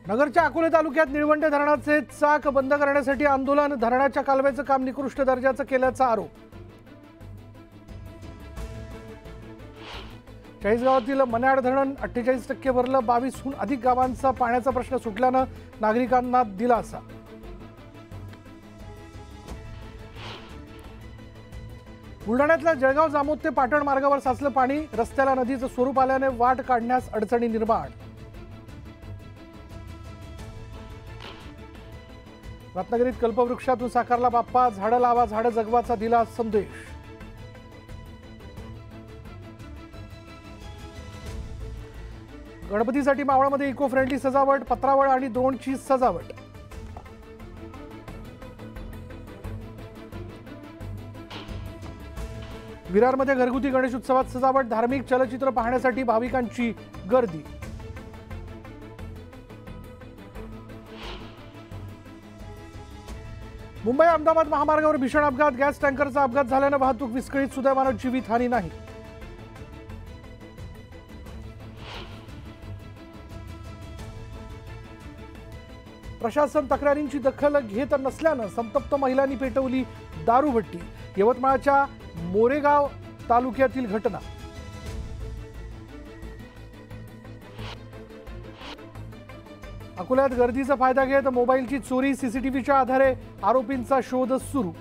नगरच्या अकोले तालुक्यात निळवंडे धरणाचे चाक बंद करण्यासाठी आंदोलन, धरणाच्या कालव्याचं काम निकृष्ट दर्जाचं केल्याचा आरोप। चाळीसगावातील मन्याड धरण 48% भरलं, 22हून अधिक गावांचा पाण्याचा प्रश्न सुटल्यानं नागरिकांना दिलासा। बुलढाण्यातल्या जळगाव जामोद ते पाटण मार्गावर साचलं पाणी, रस्त्याला नदीचं स्वरूप आल्याने वाट काढण्यास अडचणी निर्माण। रत्नागिरीत कल्पवृक्षातून साकारला बाप्पा, झाडं लावा झाडं जगवाचा दिला संदेश। गणपतीसाठी मावळमध्ये इको फ्रेंडली सजावट, पत्रावळ आणि ड्रोनची सजावट। विरारमध्ये घरगुती गणेश उत्सवात सजावट, धार्मिक चलचित्र पाहण्यासाठी भाविकांची गर्दी। मुंबई अहमदाबाद महामार्गावर भीषण अपघात, गॅस टँकरचा अपघात झाल्यानं वाहतूक विस्कळीत, सुदैवानं जीवितहानी नाही। प्रशासन तक्रारींची दखल घेत नसल्यानं संतप्त महिलांनी पेटवली दारूभट्टी। यवतमाळच्या मोरेगाव तालुक्यातील घटना। अकोल्यात गर्दीचा फायदा घेत मोबाईलची चोरी, सीसीटीव्हीच्या आधारे आरोपींचा शोध सुरू।